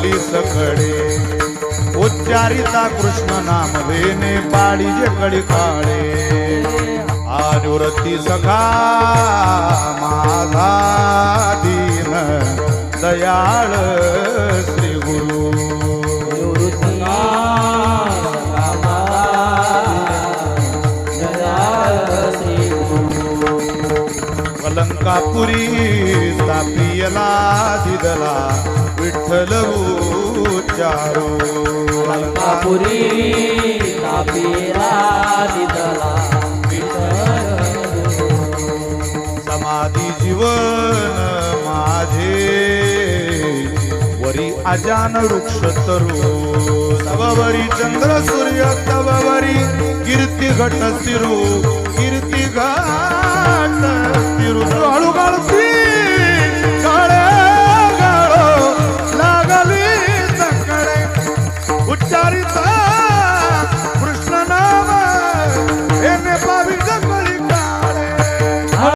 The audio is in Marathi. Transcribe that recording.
वल्ली सखडे उच्चारिता कृष्ण नाम वेने पाडीजे कडी काळे अनुरती सखा माझा दीन दयाळ श्री गुरु कलंकापुरी स्थापियला दिदला विठ्ठल उच्चारो कलंकापुरी स्थापियला दिदला समाधी जीवन माझे वरी अजान वृक्ष तरू तव वरी चंद्र सूर्य तव वरी कीर्ती घट सिरू